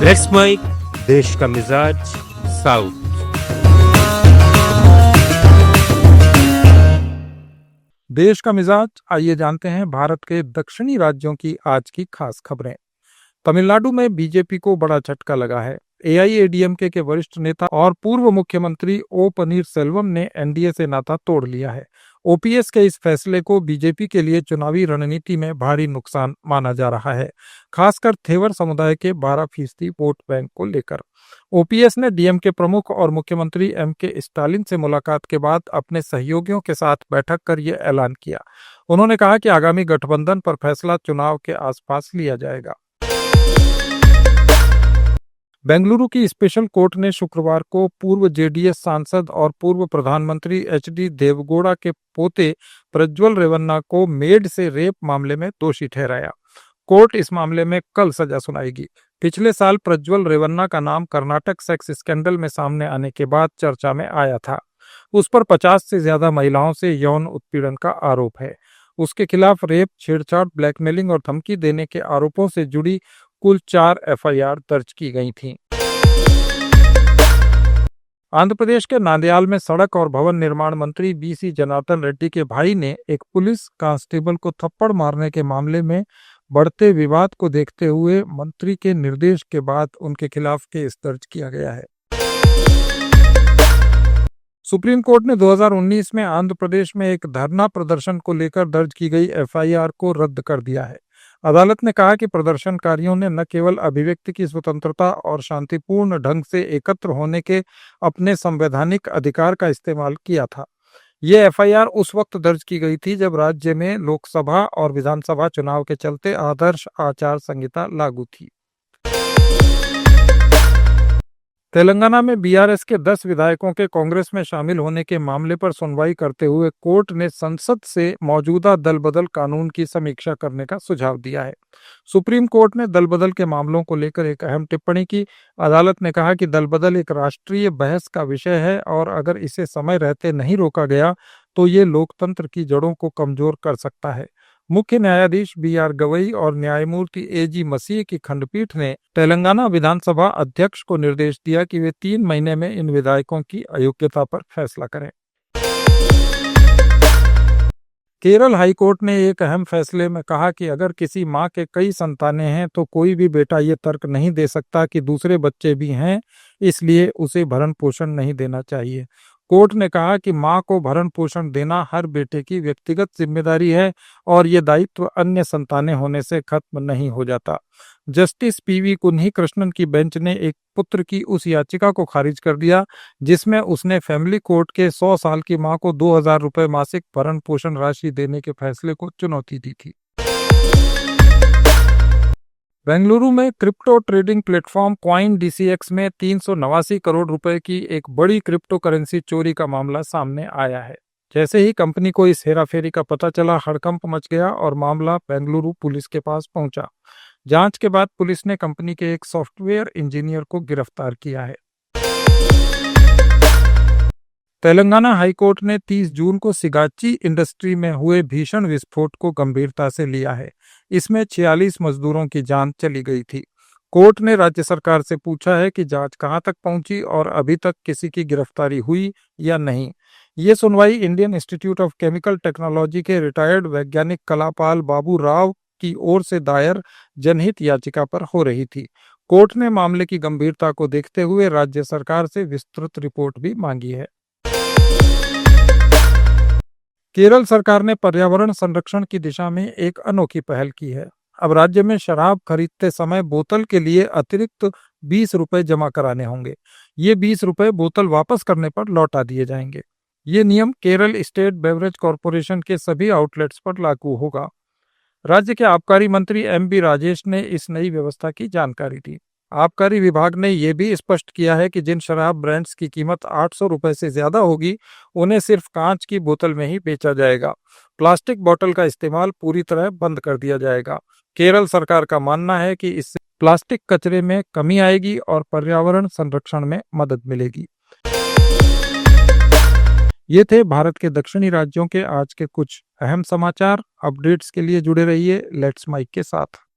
Let's mic देश का मिजाज साउथ। देश का मिजाज, आइए जानते हैं भारत के दक्षिणी राज्यों की आज की खास खबरें। तमिलनाडु में बीजेपी को बड़ा झटका लगा है। एआईएडीएमके के वरिष्ठ नेता और पूर्व मुख्यमंत्री ओ पनीरसेल्वम ने एनडीए से नाता तोड़ लिया है। ओपीएस के इस फैसले को बीजेपी के लिए चुनावी रणनीति में भारी नुकसान माना जा रहा है, खासकर थेवर समुदाय के 12% वोट बैंक को लेकर। ओपीएस ने डीएमके प्रमुख और मुख्यमंत्री एमके स्टालिन से मुलाकात के बाद अपने सहयोगियों के साथ बैठक कर यह ऐलान किया। उन्होंने कहा कि आगामी गठबंधन पर फैसला चुनाव के आसपास लिया जाएगा। बेंगलुरु की स्पेशल कोर्ट ने शुक्रवार को पूर्व जेडीएस सांसद और पूर्व प्रधानमंत्री एचडी देवगौड़ा के पोते प्रज्वल रेवन्ना को मेड से रेप मामले में दोषी ठहराया। कोर्ट इस मामले में कल सजा सुनाएगी। पिछले साल प्रज्वल रेवन्ना का नाम कर्नाटक सेक्स स्कैंडल में सामने आने के बाद चर्चा में आया था। उस पर 50 से ज्यादा महिलाओं से यौन उत्पीड़न का आरोप है। उसके खिलाफ रेप, छेड़छाड़, ब्लैकमेलिंग और धमकी देने के आरोपों से जुड़ी कुल 4 एफआईआर दर्ज की गई थीं। आंध्र प्रदेश के नांदयाल में सड़क और भवन निर्माण मंत्री बीसी जनार्दन रेड्डी के भाई ने एक पुलिस कांस्टेबल को थप्पड़ मारने के मामले में बढ़ते विवाद को देखते हुए मंत्री के निर्देश के बाद उनके खिलाफ केस दर्ज किया गया है। सुप्रीम कोर्ट ने 2019 में आंध्र प्रदेश में एक धरना प्रदर्शन को लेकर दर्ज की गई एफआईआर को रद्द कर दिया है। अदालत ने कहा कि प्रदर्शनकारियों ने न केवल अभिव्यक्ति की स्वतंत्रता और शांतिपूर्ण ढंग से एकत्र होने के अपने संवैधानिक अधिकार का इस्तेमाल किया था। ये एफआईआर उस वक्त दर्ज की गई थी जब राज्य में लोकसभा और विधानसभा चुनाव के चलते आदर्श आचार संहिता लागू थी। तेलंगाना में बीआरएस के 10 विधायकों के कांग्रेस में शामिल होने के मामले पर सुनवाई करते हुए कोर्ट ने संसद से मौजूदा दल बदल कानून की समीक्षा करने का सुझाव दिया है। सुप्रीम कोर्ट ने दल बदल के मामलों को लेकर एक अहम टिप्पणी की। अदालत ने कहा कि दल बदल एक राष्ट्रीय बहस का विषय है और अगर इसे समय रहते नहीं रोका गया तो ये लोकतंत्र की जड़ों को कमजोर कर सकता है। मुख्य न्यायाधीश बीआर गवई और न्यायमूर्ति एजी मसीह की खंडपीठ ने तेलंगाना विधानसभा अध्यक्ष को निर्देश दिया कि वे 3 महीने में इन विधायकों की अयोग्यता पर फैसला करें। केरल हाईकोर्ट ने एक अहम फैसले में कहा कि अगर किसी मां के कई संतानें हैं तो कोई भी बेटा ये तर्क नहीं दे सकता कि दूसरे बच्चे भी हैं, इसलिए उसे भरण पोषण नहीं देना चाहिए। कोर्ट ने कहा कि मां को भरण पोषण देना हर बेटे की व्यक्तिगत जिम्मेदारी है और ये दायित्व अन्य संतानें होने से खत्म नहीं हो जाता। जस्टिस पीवी कुन्ही कृष्णन की बेंच ने एक पुत्र की उस याचिका को खारिज कर दिया जिसमें उसने फैमिली कोर्ट के 100 साल की मां को 2000 रुपए मासिक भरण पोषण राशि देने के फैसले को चुनौती दी थी। बेंगलुरु में crypto trading platform coin DCX में 389 करोड़ रुपए की एक बड़ी क्रिप्टो करेंसी चोरी का मामला सामने आया है। जैसे ही कंपनी को इस हेराफेरी का पता चला, हड़कंप मच गया और मामला बेंगलुरु पुलिस के पास पहुंचा। जांच के बाद पुलिस ने कंपनी के एक सॉफ्टवेयर इंजीनियर को गिरफ्तार किया है। तेलंगाना हाईकोर्ट ने 30 जून को सिगाची इंडस्ट्री में हुए भीषण विस्फोट को गंभीरता से लिया है। इसमें 46 मजदूरों की जान चली गई थी। कोर्ट ने राज्य सरकार से पूछा है कि जांच कहां तक पहुंची और अभी तक किसी की गिरफ्तारी हुई या नहीं। ये सुनवाई Indian institute of chemical technology के रिटायर्ड वैज्ञानिक कलापाल बाबू राव की ओर से दायर जनहित याचिका पर हो रही थी। कोर्ट ने मामले की गंभीरता को देखते हुए राज्य सरकार से विस्तृत रिपोर्ट भी मांगी है। केरल सरकार ने पर्यावरण संरक्षण की दिशा में एक अनोखी पहल की है। अब राज्य में शराब खरीदते समय बोतल के लिए अतिरिक्त 20 रुपए जमा कराने होंगे। ये 20 रुपए बोतल वापस करने पर लौटा दिए जाएंगे। ये नियम केरल स्टेट बेवरेज कॉरपोरेशन के सभी आउटलेट्स पर लागू होगा। राज्य के आबकारी मंत्री एमबी राजेश ने इस नई व्यवस्था की जानकारी दी। आबकारी विभाग ने यह भी स्पष्ट किया है कि जिन शराब ब्रांड्स की कीमत 800 रुपए से ज्यादा होगी उन्हें सिर्फ कांच की बोतल में ही बेचा जाएगा। प्लास्टिक बोतल का इस्तेमाल पूरी तरह बंद कर दिया जाएगा। केरल सरकार का मानना है कि इससे प्लास्टिक कचरे में कमी आएगी और पर्यावरण संरक्षण में मदद मिलेगी। ये थे भारत के दक्षिणी राज्यों के आज के कुछ अहम समाचार। अपडेट्स के लिए जुड़े रहिए लेट्स माइक के साथ।